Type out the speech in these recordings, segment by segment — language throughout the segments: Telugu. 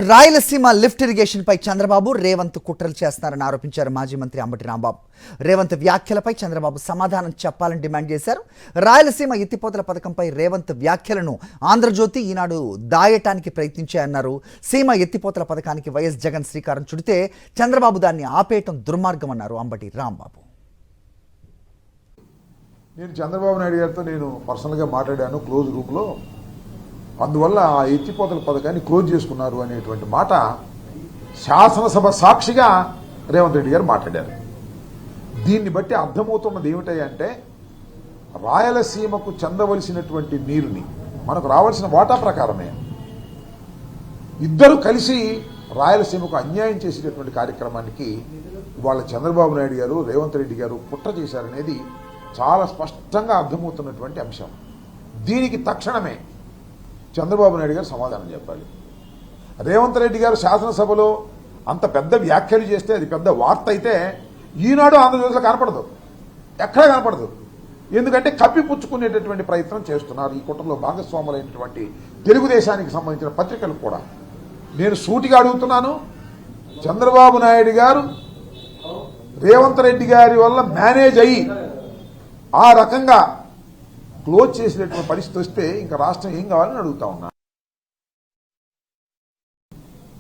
రాయలసీమ లిఫ్ట్ ఇరిగేషన్ పై చంద్రబాబు రేవంత్ కుట్రలు చేస్తున్నారని ఆరోపించారు మాజీ మంత్రి అంబటి రాంబాబు. రేవంత్ వ్యాఖ్యలపై చంద్రబాబు సమాధానం చెప్పాలని డిమాండ్ చేశారు. రాయలసీమ ఎత్తిపోతల పథకంపై రేవంత్ వ్యాఖ్యలను ఆంధ్రజ్యోతి ఈనాడు దాయటానికి ప్రయత్నించాయన్నారు. సీమ ఎత్తిపోతల పథకానికి వైఎస్ జగన్ శ్రీకారం చుడితే చంద్రబాబు దాన్ని ఆపేయటం దుర్మార్గం అన్నారు అంబటి రాంబాబు. నేను చంద్రబాబు నాయుడు గారితో పర్సనల్గా మాట్లాడాను క్లోజ్ రూమ్లో. అందువల్ల ఆ ఎత్తిపోతల పథకాన్ని క్లోజ్ చేసుకున్నారు అనేటువంటి మాట శాసనసభ సాక్షిగా రేవంత్ రెడ్డి గారు మాట్లాడారు. దీన్ని బట్టి అర్థమవుతున్నది ఏమిటంటే రాయలసీమకు చెందవలసినటువంటి నీరుని మనకు రావాల్సిన వాటా ప్రకారమే ఇద్దరు కలిసి రాయలసీమకు అన్యాయం చేసేటటువంటి కార్యక్రమానికి ఇవాళ చంద్రబాబు నాయుడు గారు రేవంత్ రెడ్డి గారు కుట్ర చేశారనేది చాలా స్పష్టంగా అర్థమవుతున్నటువంటి అంశం. దీనికి తక్షణమే చంద్రబాబు నాయుడు గారు సమాధానం చెప్పాలి. రేవంత్ రెడ్డి గారు శాసనసభలో అంత పెద్ద వ్యాఖ్యలు చేస్తే అది పెద్ద వార్త అయితే ఈనాడు ఆంధ్రప్రదేశ్లో కనపడదు, ఎక్కడా కనపడదు. ఎందుకంటే కప్పిపుచ్చుకునేటటువంటి ప్రయత్నం చేస్తున్నారు ఈ కుట్రలో భాగస్వాములైనటువంటి తెలుగుదేశానికి సంబంధించిన పత్రికలు కూడా. నేను సూటిగా అడుగుతున్నాను, చంద్రబాబు నాయుడు గారు రేవంత్ రెడ్డి గారి వల్ల మేనేజ్ అయ్యి ఆ రకంగా క్లోజ్ చేసినటువంటి పరిస్థితి వస్తే ఇంకా రాష్ట్రం ఏం కావాలని అడుగుతా ఉన్నా.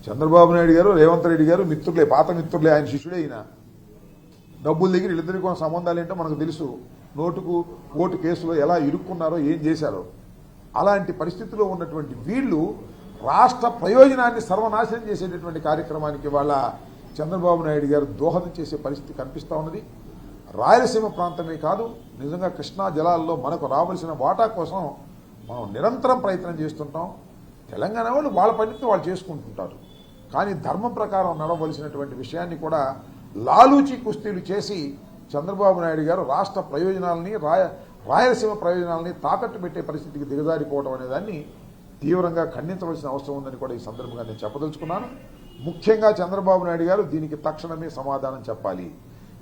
చంద్రబాబు నాయుడు గారు రేవంత్ రెడ్డి గారు మిత్రులే, పాత మిత్రులే, ఆయన శిష్యుడే. అయిన డబ్బుల దగ్గర వీళ్ళిద్దరికి కొన్ని సంబంధాలు ఏంటో మనకు తెలుసు. నోటుకు ఓటు కేసులో ఎలా ఇరుక్కున్నారో ఏం చేశారో అలాంటి పరిస్థితిలో ఉన్నటువంటి వీళ్ళు రాష్ట్ర ప్రయోజనాన్ని సర్వనాశనం చేసేటటువంటి కార్యక్రమానికి వాళ్ళ చంద్రబాబు నాయుడు గారు దోహదం చేసే పరిస్థితి కనిపిస్తూ ఉన్నది. రాయలసీమ ప్రాంతమే కాదు, నిజంగా కృష్ణా జలాల్లో మనకు రావాల్సిన వాటా కోసం మనం నిరంతరం ప్రయత్నం చేస్తుంటాం. తెలంగాణ వాళ్ళు వాళ్ళ పనితో వాళ్ళు చేసుకుంటుంటారు. కానీ ధర్మం ప్రకారం నడవలసినటువంటి విషయాన్ని కూడా లాలూచి కుస్తీలు చేసి చంద్రబాబు నాయుడు గారు రాష్ట్ర ప్రయోజనాలని రాయలసీమ ప్రయోజనాలని తాకట్టు పెట్టే పరిస్థితికి దిగజారిపోవడం అనేదాన్ని తీవ్రంగా ఖండించవలసిన అవసరం ఉందని కూడా ఈ సందర్భంగా నేను చెప్పదలుచుకున్నాను. ముఖ్యంగా చంద్రబాబు నాయుడు గారు దీనికి తక్షణమే సమాధానం చెప్పాలి.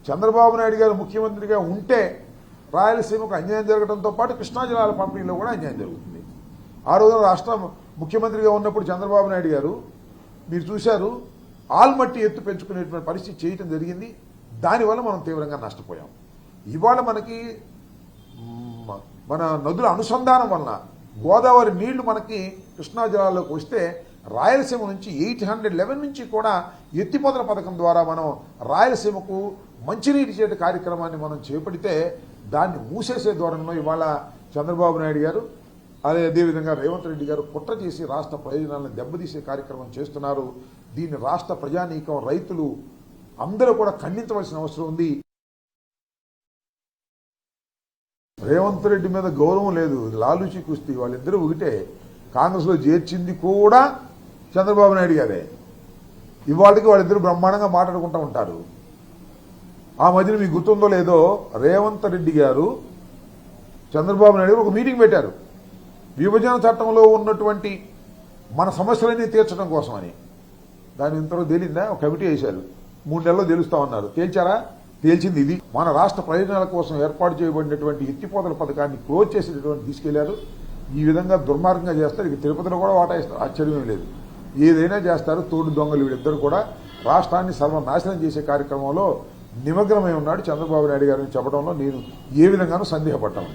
చంద్రబాబు నాయుడు గారు ముఖ్యమంత్రిగా ఉంటే రాయలసీమకు అన్యాయం జరగడంతో పాటు కృష్ణా జిల్లాల పంపిణీలో కూడా అన్యాయం జరుగుతుంది. ఆ రోజున రాష్ట్ర ముఖ్యమంత్రిగా ఉన్నప్పుడు చంద్రబాబు నాయుడు గారు మీరు చూశారు, ఆల్మట్టి ఎత్తు పెంచుకునేటువంటి పరిస్థితి చేయటం జరిగింది. దానివల్ల మనం తీవ్రంగా నష్టపోయాం. ఇవాళ మన నదుల అనుసంధానం వలన గోదావరి నీళ్లు మనకి కృష్ణా జిల్లాలోకి వస్తే రాయలసీమ నుంచి 811 నుంచి కూడా ఎత్తిపోతల పథకం ద్వారా మనం రాయలసీమకు మంచినీటి చేట కార్యక్రమాన్ని మనం చేపడితే దాన్ని మూసేసే ధోరణిలో ఇవాళ చంద్రబాబు నాయుడు గారు అదేవిధంగా రేవంత్ రెడ్డి గారు కుట్ర చేసి రాష్ట్ర ప్రయోజనాలను దెబ్బతీసే కార్యక్రమం చేస్తున్నారు. దీన్ని రాష్ట్ర ప్రజానీకం, రైతులు అందరూ కూడా ఖండించవలసిన అవసరం ఉంది. రేవంత్ రెడ్డి మీద గౌరవం లేదు, లాలూచి కుస్తీ వాళ్ళిద్దరూ ఒకటే. కాంగ్రెస్లో చేర్చింది కూడా చంద్రబాబు నాయుడు గారే. ఇవాళకి వాళ్ళిద్దరూ బ్రహ్మాండంగా మాట్లాడుకుంటూ ఉంటారు. ఆ మధ్యన మీకు గుర్తుందో లేదో, రేవంత్ రెడ్డి గారు చంద్రబాబు నాయుడు గారు ఒక మీటింగ్ పెట్టారు. విభజన చట్టంలో ఉన్నటువంటి మన సమస్యలన్నీ తీర్చడం కోసమని. దాని ఇంతవరకు తేలిందా? ఒక కమిటీ వేశారు, 3 నెలల్లో తెలుస్తామన్నారు. తేల్చారా? తేల్చింది ఇది. మన రాష్ట్ర ప్రయోజనాల కోసం ఏర్పాటు చేయబడినటువంటి ఎత్తిపోతల పథకాన్ని క్లోజ్ చేసేటటువంటి తీసుకెళ్లారు. ఈ విధంగా దుర్మార్గంగా చేస్తారు. ఇక తిరుపతిలో కూడా వాటా ఇస్తారు, ఆశ్చర్యమేం లేదు. ఏదైనా చేస్తారు. తోడు దొంగలు వీళ్ళిద్దరు కూడా రాష్ట్రాన్ని సర్వనాశనం చేసే కార్యక్రమంలో నిమగ్నమై ఉన్నాడు చంద్రబాబు నాయుడు గారిని చెప్పడంలో నేను ఏ విధంగానూ సందేహపడ్డాను.